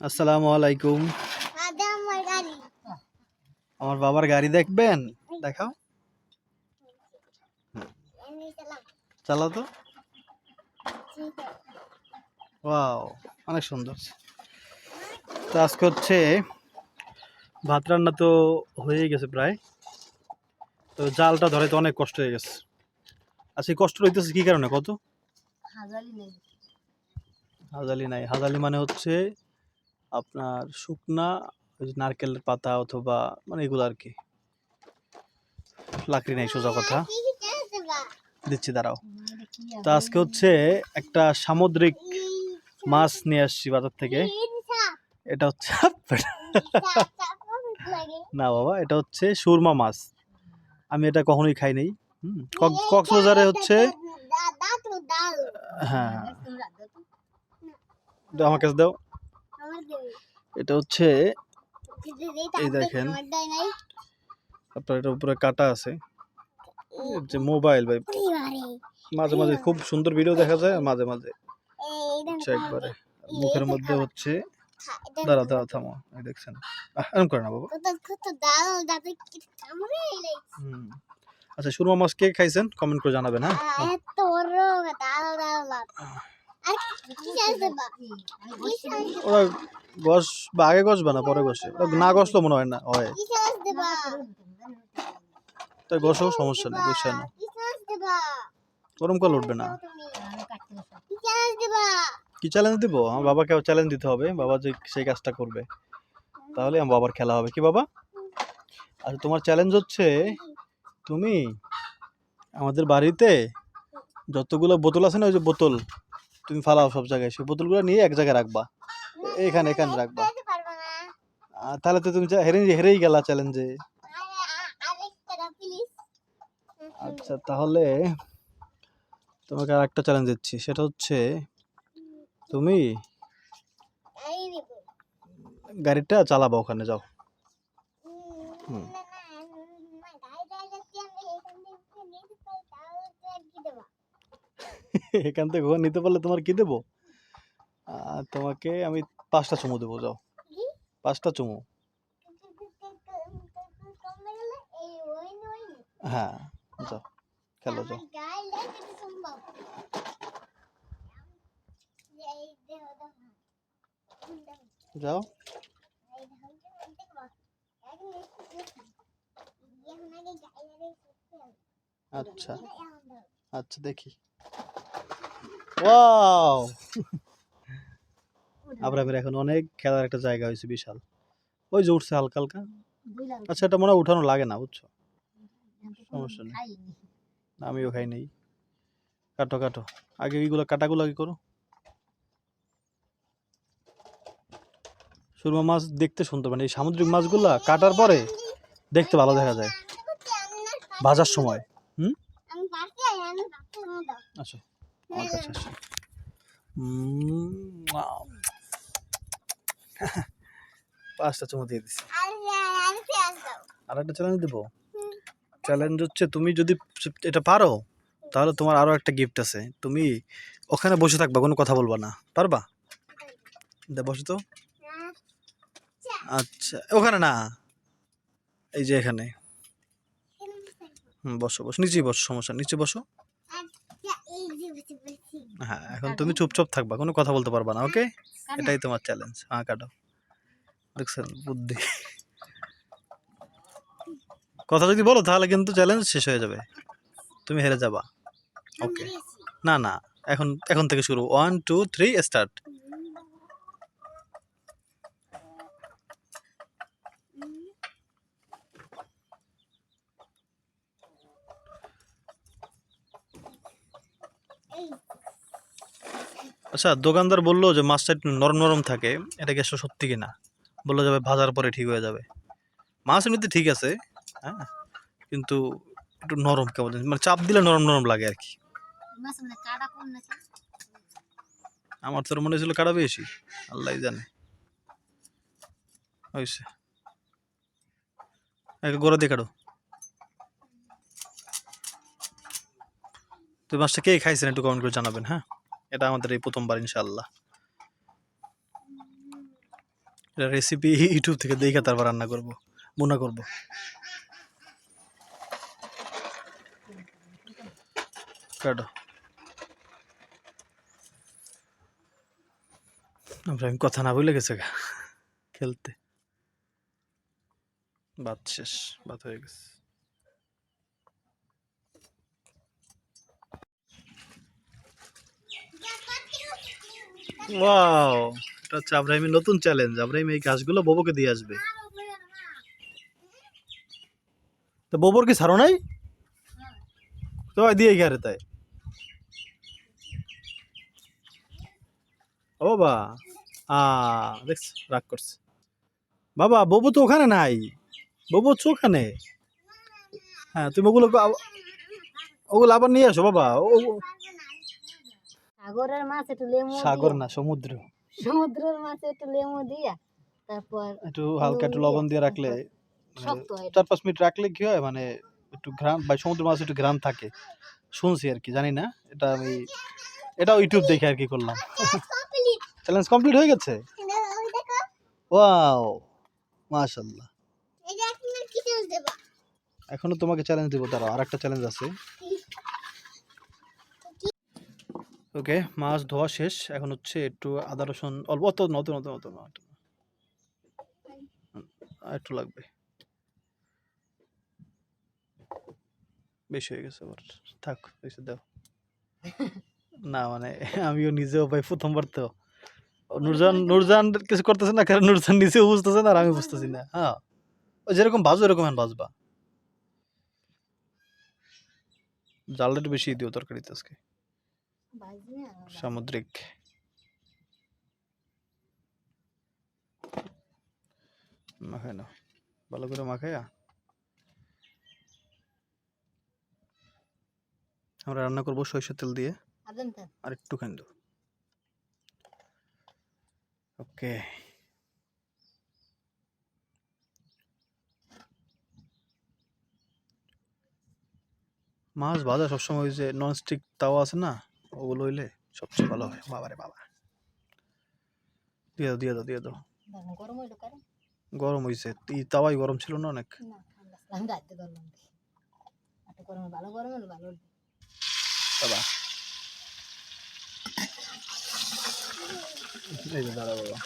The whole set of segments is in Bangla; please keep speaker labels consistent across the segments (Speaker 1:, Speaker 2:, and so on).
Speaker 1: আসসালামু আলাইকুম। আমার বাবার গাড়ি দেখবেন? দেখাও, চালাও তো। ওয়াও, অনেক সুন্দর। তো আজকে হচ্ছে ভাত রান্না তো হয়ে গেছে প্রায়। তো জালটা ধরে তো অনেক কষ্ট হয়ে গেছে। আজকে কষ্ট হইতেছে কি কারণে কত? হাজালি নাই। হাজালি মানে হচ্ছে আপনার শুকনা ওই যে নারকেলের পাতা অথবা মানে এগুলো আর কি। লাকড়ি নাই, সোজা কথা। দিচ্ছি, দাঁড়াও। তো আজকে হচ্ছে একটা সামুদ্রিক মাছ নিয়ে আসছি বাজার থেকে। এটা হচ্ছে না বাবা, এটা হচ্ছে সুরমা মাছ। আমি এটা কখনোই খাই নাই। কক্সবাজারে হচ্ছে, হ্যাঁ আমার কাছে দাও। এটা হচ্ছে, এই দেখেন আপনার এটার উপরে কাটা আছে। যে মোবাইল ভাই, মাঝে মাঝে খুব সুন্দর ভিডিও দেখা যায়, আর মাঝে মাঝে হচ্ছে একবারে মুখের মধ্যে হচ্ছে। দাঁড়া দাঁড়া, থামো। এই দেখছেন, এরকম করে না বাবা। আচ্ছা, সুরমা মাছ কে খাইছেন কমেন্ট করে জানাবেন। হ্যাঁ, ওরা গস বা আগে গসবে না পরে গসে, না গসলো মনে হয় না হয়। তাই গসও সমস্যা নেই, বুঝছেন না, গরম কল উঠবে না। কি চ্যালেঞ্জ দিব? আমার বাবাকে চ্যালেঞ্জ দিতে হবে, বাবা যে সেই কাজটা করবে তাহলে আমার বাবার খেলা হবে। কি বাবা? আচ্ছা, তোমার চ্যালেঞ্জ হচ্ছে তুমি আমাদের বাড়িতে যতগুলো বোতল আছে না, ওই যে বোতল তুমি ফালাও সব জায়গায়, সেই বোতলগুলো নিয়ে এক জায়গায় রাখবা, এখানে এখানে রাখবা। তাহলে তো তুমি হেরেই গেলা চ্যালেঞ্জে। আচ্ছা, তাহলে তোমাকে আর একটা চ্যালেঞ্জ দিচ্ছি, সেটা হচ্ছে তুমি গাড়িটা চালাবা, ওখানে যাও। এখান থেকে ঘর নিতে পারলে তোমার কি দেবো? তোমাকে আমি 5টা চুমু দেবো, যাও। 5টা চুমু, হ্যাঁ, যাও, খেলো, যাও। যাও। আচ্ছা আচ্ছা, দেখি। ওয়াও, আবরামের এখন অনেক খেলার একটা জায়গা হয়েছে, বিশাল। ওই যে উঠছে হালকা হালকা। আচ্ছা, এটা মনে হয় উঠানো লাগে না, বুঝছো, সমস্যা নেই। আমিও খাই নেই। কাটো কাটো, আগে এইগুলো কাটাগুলো আগে করো। সুরমা মাছ দেখতে সুন্দর, মানে এই সামুদ্রিক মাছগুলা কাটার পরে দেখতে ভালো দেখা যায় ভাজার সময়। আচ্ছা, আমার কাছে আসো। 5টা চুমু দিয়ে দিচ্ছি। আর একটা চ্যালেঞ্জ দেবো। চ্যালেঞ্জ হচ্ছে তুমি যদি এটা পারো তাহলে তোমার আরো একটা গিফট আছে। তুমি ওখানে বসে থাকবা, কোনো কথা বলবা না, পারবা? বসো তো। আচ্ছা, ওখানে না, এই যে এখানে। বসো বসো, নিচেই বসো, সমস্যা, নিচে বসো। হ্যাঁ, এখন তুমি চুপচাপ থাকবা, কোনো কথা বলতে পারবা না, ওকে? এটাই তোমার চ্যালেঞ্জ। হ্যাঁ, কাটো। দেখছেন বুদ্ধি। কথা যদি বলো তাহলে কিন্তু চ্যালেঞ্জ শেষ হয়ে যাবে, তুমি হেরে যাবা। ওকে, না না, এখন এখন থেকে শুরু। 1 2 3 স্টার্ট। আচ্ছা, দোকানদার বললো যে মাছটা একটু নরম নরম থাকে, এটা কি আসলে সত্যি কিনা? বললো যাবে ভাজার পরে ঠিক হয়ে যাবে। মাছ এমনিতে ঠিক আছে, হ্যাঁ, কিন্তু একটু নরম, কেমন মানে চাপ দিলে নরম নরম লাগে আর কি। আমার তোর মনে হয়েছিল কাটা বেশি, আল্লাহ জানে। হয়েছে, একটা গোড়া দিয়ে কাটো। তো মাছটা কে খাইছেন একটু কমেন্ট করে জানাবেন। হ্যাঁ, এটা আমাদের এই প্রথমবার ইনশাআল্লাহ। রেসিপি ইউটিউব থেকে দেখে তারপর রান্না করব, মনে করব। কাটো। আমি কথা না বলে গেছে গা খেলতে। ভাত শেষ, ভাত হয়ে গেছে। ওয়াও, এটা হচ্ছে আব্রাহিমের নতুন চ্যালেঞ্জ। আব্রাহিম এই ঘাসগুলো বোবোকে দিয়ে আসবে। তো বোবর কি ছাড়ো নাই? তো দিয়ে গেছে তাই। ও বাবা, দেখছ রাগ করছে। বাবা ববু তো ওখানে নাই, ববু হচ্ছে ওখানে। হ্যাঁ, তুমি ওগুলো ওগুলো আবার নিয়ে আসো বাবা।
Speaker 2: সাগরের মাছ একটু লেমু,
Speaker 1: সাগর না, সমুদ্র।
Speaker 2: সমুদ্রের মাছ একটু লেমু দিয়া তারপর
Speaker 1: একটু হালকা একটু লবণ দিয়ে রাখলে,
Speaker 2: শক্ত হয়।
Speaker 1: 4-5 মিনিট রাখলে কি হয়, মানে একটু ঘ্রাণ, বা সমুদ্র মাছ একটু ঘ্রাণ থাকে শুনছি আর কি, জানি না। এটা আমি এটাও ইউটিউব দেখে আর কি করলাম। চ্যালেঞ্জ কমপ্লিট হয়ে গেছে। ওয়াও, মাশাআল্লাহ। এখনো তোমাকে চ্যালেঞ্জ দেবো, দাঁড়াও, আর একটা চ্যালেঞ্জ আছে। ওকে, মাছ ধোয়া শেষ। এখন হচ্ছে একটু আদা রসুন, অল্প, অত নতুন নতুন নতুন একটু লাগবে, বেশি হয়ে গেছে আবার, থাক বেশি দাও। না মানে আমিও নিজেও ভাই প্রথমবার তো। নুরজান কিছু করতেছে না, কারণ নুরজান নিজেও বুঝতেছে না আর আমি বুঝতেছি না। হ্যাঁ, যেরকম ভাজো এরকম ভাজবা। জালটা একটু বেশি দিও তরকারিতে আজকে। সামুদ্রিক। মাখাই না, ভালো করে মাখাইয়া আমরা রান্না করবো সরিষার তেল দিয়ে আর একটুখানি দাও। ওকে, মাছ ভাজা সবসময় ওই যে ননস্টিক তাওয়া আছে না, ওগুলো হইলে সবচেয়ে ভালো হয়। বাবারে বাবা, দিয়ে দাও দিয়ে দাও দিয়ে দাও। গরম হয়েছে, এই তাওয়াই গরম ছিল না অনেক। বাবা এই যে দাঁড়া বাবা,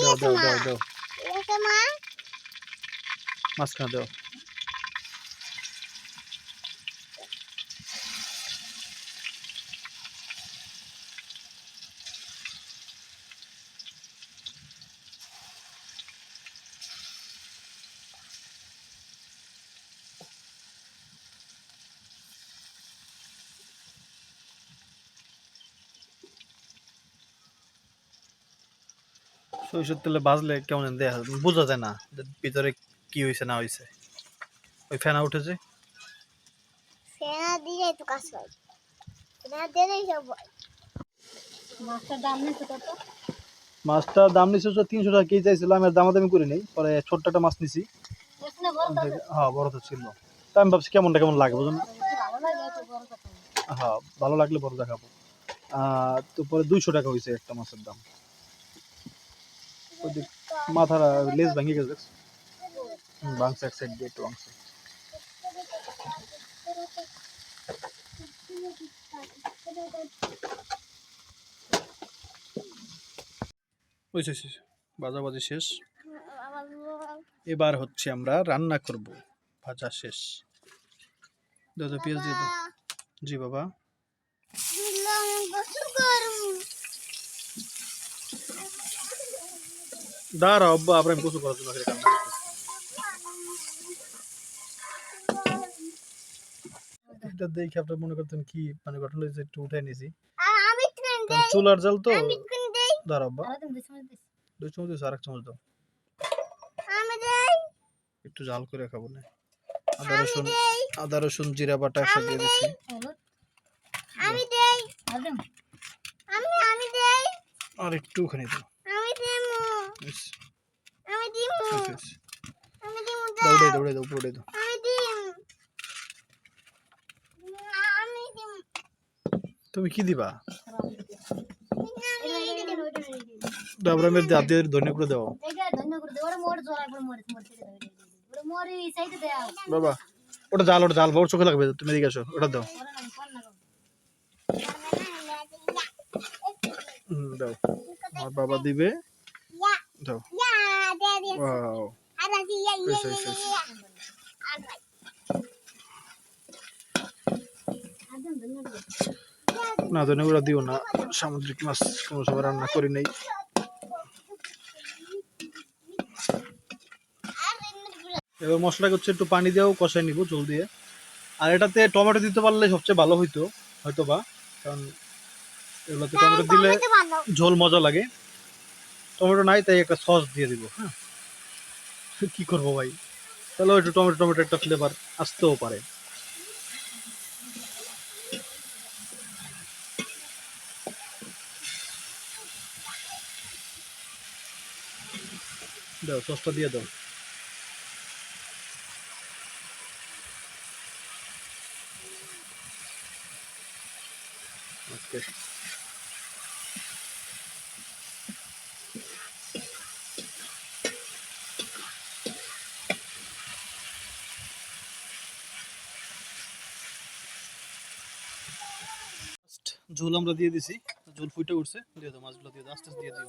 Speaker 1: দাও দাও দাও দাও, মাঝখানে দাও। সরিষার তেলে ভাজলে কেমন দেখা বোঝা যায় না ভিতরে কি হয়েছে না হয়েছে। ওই ফেনা উঠেছে,
Speaker 2: ফেনা দিয়ে একটু কাজ হয়, ফেনা দিলেই সব হয়। মাছটার দাম নিচ্ছে কত?
Speaker 1: মাছটার দাম নিচ্ছে 300 টাকা কেজি চাইছিল, আমি আর দামাদামি করি নাই, পরে ছোট্ট একটা মাছ নিছি। হ্যাঁ, বড় তো ছিল। তা আমি ভাবছি কেমনটা কেমন লাগে বুঝুন। হ্যাঁ, ভালো লাগলে বড় দেখাবো। তো পরে 200 টাকা হয়েছে একটা মাছের দাম। মাথার লেজ ভেঙে গেছে, বাংস এক সাইড দিয়ে একটু অংশ। বুঝেছি, ভাজাভাজি শেষ। এবার হচ্ছে আমরা রান্না করব। ভাজা শেষ, দাও দাও, পেঁয়াজ দিয়ে দাও। জি বাবা, দাঁড়াও আব্বা, আবার আমি গোসল করার জন্য কান্না করতেছি। এটা দেখে আপনার মনে করতেন কি মানে ঘটনা হয়েছে, একটু উঠাই নিয়েছি। চুলার জাল তো, দাঁড়াও আব্বা, 2 চামচ দিয়েছো, আর 1 চামচ দাও। একটু জাল করে খাবো না। আদা রসুন জিরা বাটা একসাথে দিয়ে দিচ্ছি। আর একটুখানি দাও। দৌড়ে দৌড়ে দাও, পুরোটাই দাও। তুমি কি দিবা? ডাবরা মেরে হাত দিয়ে ধনে করে দাও বাবা। ওটা জাল ওর চোখে লাগবে, তুমি এদিকে আসো, ওটা দাও। দাও, আমার বাবা দিবে, দাও। ওয়াও, না ধনে গুঁড়া দিও না, সামুদ্রিক মাছ কোনো সময় রান্না করি নাই। এবার মশলাকে হচ্ছে একটু পানি দিয়েও কষাই নিব জল দিয়ে। আর এটাতে টমেটো দিতে পারলে সবচেয়ে ভালো হইতো হয়তো বা, কারণ এগুলোতে টমেটো দিলে ঝোল মজা লাগে। টমেটো নাই তাই একটা সস দিয়ে দিব। হ্যাঁ, কি করবো ভাই, তাহলে একটু টমেটো একটা ফ্লেভার আসতেও পারে। দাও, সসটা দিয়ে দাও। ওকে, ঝোল আমরা দিয়ে দিছি, ঝোল ফুটে উঠছে, দিয়ে দাও মাছগুলো, দিয়ে দাও, আস্তে আস্তে দিয়ে দিও।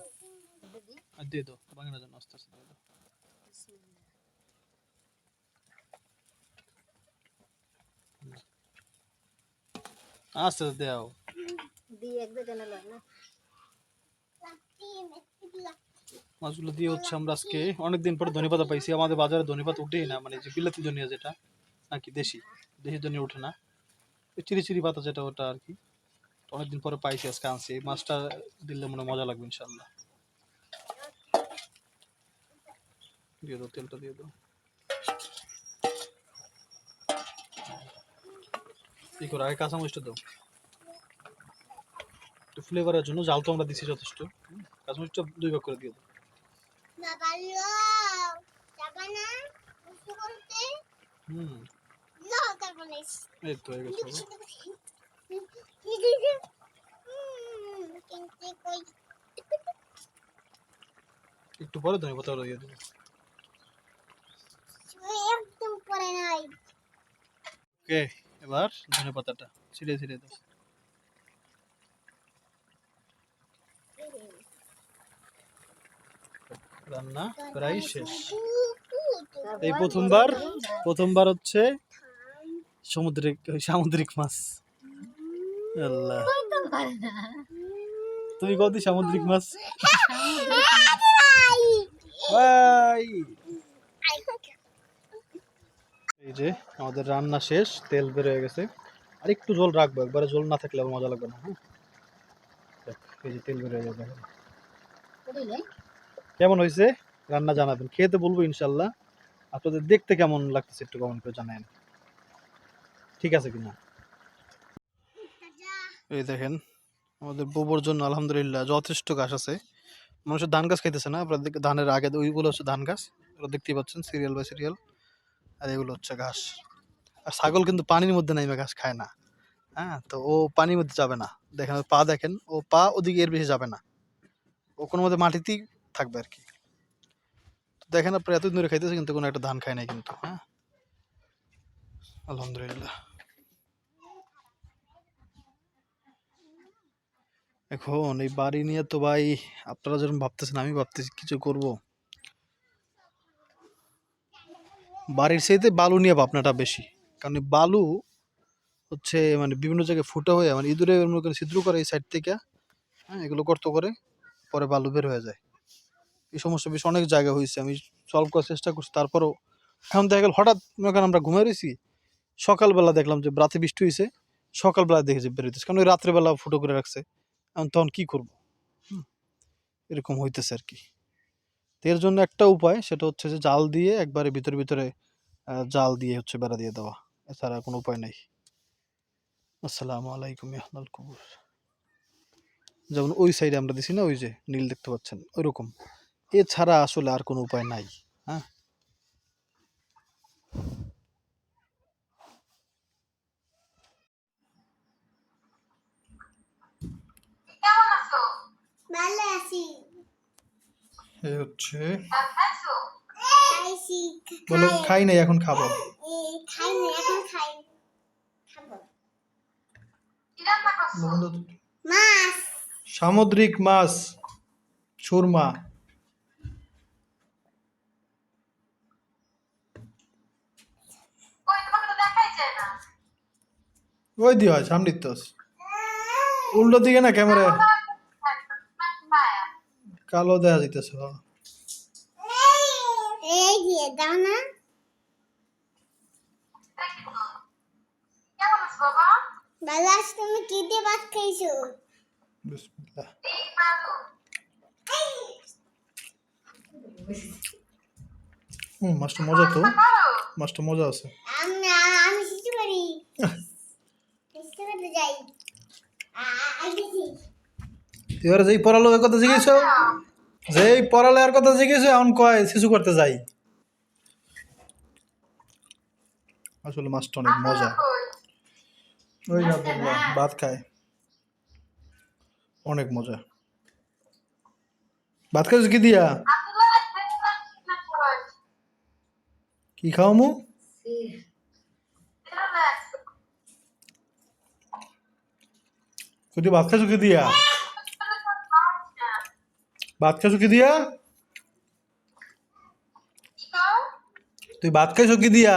Speaker 1: আর দিয়ে দাও বাঙানোর জন্য, আস্তে আস্তে দিয়ে দাও। আস্তে আস্তে দাও। মাছগুলো দিয়ে হচ্ছে আমরা আজকে অনেকদিন পরে ধনেপাতা পাইছি। আমাদের বাজারে ধনেপাতা উঠেই না, মানে যে বিলাতি ধনিয়া যেটা নাকি দেশি দেশি ধনিয়া ওঠে না, চিরি চিরি পাতা যেটা, ওটা আর কি। অনেকদিন পরে পাইছি, আজকে আনছি। এই মাছটা দিলে মনে হয় মজা লাগবে ইনশাল্লাহ। দিয়ে দাও, তেলটা দিয়ে দাও। কি করো, আগে কাঁচামরিচটা দাও একটু ফ্লেভারের জন্য। জাল তো আমরা দিছি যথেষ্ট। কাঁচামরিচটা 2 ভাগ করে দিয়ে দাও। হুম, এই তো হয়ে গেছে। একটু পরে ধনেপাতা দিয়ে দেবো। ওকে, এবার ধনেপাতাটা ছিটিয়ে ছিটিয়ে দাও। রান্না প্রায় শেষ। এই প্রথমবার হচ্ছে সামুদ্রিক মাছ। আল্লাহ, তুমি কত সামুদ্রিক মাছ? ভাই, এই যে আমাদের রান্না শেষ, তেল বের হয়ে গেছে। আর একটু ঝোল রাখবো, একবারে ঝোল না থাকলে মজা লাগবে না। হ্যাঁ, এই যে তেল বের হয়ে যাবে। কেমন হয়েছে রান্না জানাবেন, খেয়ে তো বলবো ইনশাল্লাহ। আপনাদের দেখতে কেমন লাগতেছে একটু কমেন্ট করে জানাবেন, ঠিক আছে কিনা। এই দেখেন, আমাদের বুবোর জন্য আলহামদুলিল্লাহ যথেষ্ট ঘাস আছে। মানুষের ধান গাছ খাইতেছে না, আপনার ধানের আগে ওইগুলো হচ্ছে ধান গাছ, ওগুলো দেখতেই পাচ্ছেন সিরিয়াল বাই সিরিয়াল। আর এগুলো হচ্ছে ঘাস। আর ছাগল কিন্তু পানির মধ্যে নাইমে ঘাস খায় না। হ্যাঁ, তো ও পানির মধ্যে যাবে না। দেখেন ওর পা, দেখেন ও পা ওদিকে এর বেশি যাবে না, ও কোনো মধ্যে মাটিতেই থাকবে আর কি। তো দেখেন আপনার এতদিন ধরে খাইতেছে কিন্তু কোনো একটা ধান খায় নাই কিন্তু। হ্যাঁ, আলহামদুলিল্লাহ। এখন এই বাড়ি নিয়ে তো ভাই আপনারা যেরকম ভাবতেছেন আমি ভাবতেছি কিছু করব। বাড়ির চাইতে বালু নিয়ে ভাবনাটা বেশি। কারণ এই বালু হচ্ছে মানে বিভিন্ন জায়গায় ফুটো হয়ে মানে ইঁদুরে মনে করেন ছিদ্র করে এই সাইড থেকে। হ্যাঁ, এগুলো গর্ত করে, পরে বালু বের হয়ে যায়। এই সমস্যা বেশ অনেক জায়গায় হয়েছে, আমি সলভ করার চেষ্টা করছি। তারপরও এখন দেখা গেল হঠাৎ মনে করেন আমরা ঘুমিয়ে রয়েছি, সকালবেলা দেখলাম যে রাতে বৃষ্টি হয়েছে, সকালবেলা দেখেছি বের হইতেছে, কারণ ওই রাত্রেবেলা ফুটো করে রাখছে। এখন তখন কি করব, এরকম হইতেছে আর কি। তো এর জন্য একটা উপায়, সেটা হচ্ছে যে জাল দিয়ে একবারে ভিতরে ভিতরে জাল দিয়ে হচ্ছে বেড়া দিয়ে দেওয়া, এছাড়া কোনো উপায় নেই। আসসালামু আলাইকুম ইয়াহলাল কুবুর। যেমন ওই সাইডে আমরা দিছি না, ওই যে নীল দেখতে পাচ্ছেন, ওইরকম। এছাড়া আসলে আর কোনো উপায় নাই। হ্যাঁ,
Speaker 2: ভালো আছি।
Speaker 1: এই হচ্ছে
Speaker 2: খাইছি।
Speaker 1: বলো খাই নাই এখন খাবো।
Speaker 2: খাই না এখন খাই। খাবো।
Speaker 1: বন্ধু,
Speaker 2: মাছ।
Speaker 1: সামুদ্রিক মাছ, সুরমা। ওই দিয়ে হয় সামনে তো আছে। উল্টো দিকে না ক্যামেরা কালো দেখা যাইতেছে।
Speaker 2: এই দিয়ে দাও না। ভালো আছি। তুমি কি দিয়ে ভাত খাইছো?
Speaker 1: বিসমিল্লাহ। মাছটা মজা তো, মাছটা মজা আছে।
Speaker 2: আমি আমি শিশু করি। শিশু করতে যাই। আইছি।
Speaker 1: এবারে যেই পড়ালেখার কথা জিজ্ঞেস, যেই পড়ালেখার কথা জিজ্ঞেস এখন কয় শিশু করতে যাই। আসলে মাছটা অনেক মজা। ওই আব্দুল্লাহ ভাত খায়, অনেক মজা। ভাত খাইছো কি দিয়া? কি খাও মু? তুই ভাত খাইছো কি দিয়া? ভাত খাইছো কি দিয়া? তুই ভাত খাইছো কি দিয়া?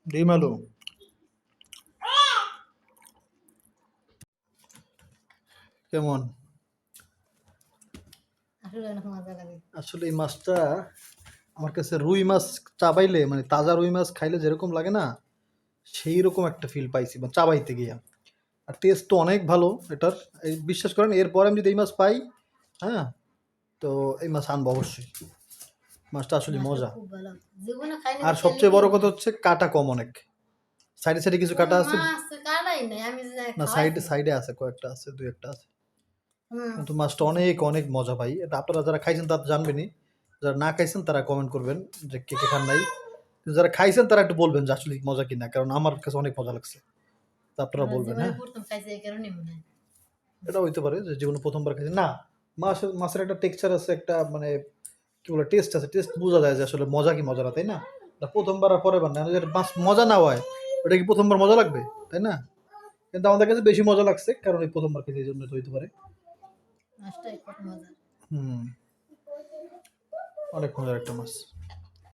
Speaker 1: ডিম আলু। কেমন? আসলে এই মাছটা আমার কাছে রুই মাছ চাবাইলে মানে তাজা রুই মাছ খাইলে যেরকম লাগে না সেই রকম একটা ফিল পাইছি বা চাবাইতে গিয়া। আর টেস্ট তো অনেক ভালো এটার। এই বিশ্বাস করেন এরপরে আমি যদি এই মাছ পাই, হ্যাঁ, তো এই মাছ আনবো অবশ্যই। মাছটা আসলে মজা। আর সবচেয়ে বড় কথা হচ্ছে কাটা কম অনেক। সাইডে সাইডে কিছু কাটা আছে না, সাইডে সাইডে আছে, কয়েকটা আছে, দুই একটা আছে। কিন্তু মাছটা অনেক অনেক মজা ভাই। এটা আপনারা যারা খাইছেন তারা জানবেনই, যারা না খাইছেন তারা কমেন্ট করবেন যে কে কে খান নাই। কিন্তু যারা খাইছেন তারা একটু বলবেন যে আসলে মজা কিনা, কারণ আমার কাছে অনেক মজা লাগছে। তা আপনারা বলবেন। হ্যাঁ, এটা হইতে পারে যে জীবনে প্রথমবার খাইছেন না। মাছের মাছের একটা টেক্সচার আছে, একটা মানে কি বলে টেস্ট আছে, টেস্ট বোঝা যায় যে আসলে মজা কি মজা না, তাই না? এটা প্রথমবার আর পরের বার না, যদি মাছ মজা না হয় ওটা কি প্রথমবার মজা লাগবে, তাই না? কিন্তু আমাদের কাছে বেশি মজা লাগছে কারণ এই প্রথমবার খেতে, এই জন্য তো হইতে পারে। হুম, অনেক মজার একটা মাছ।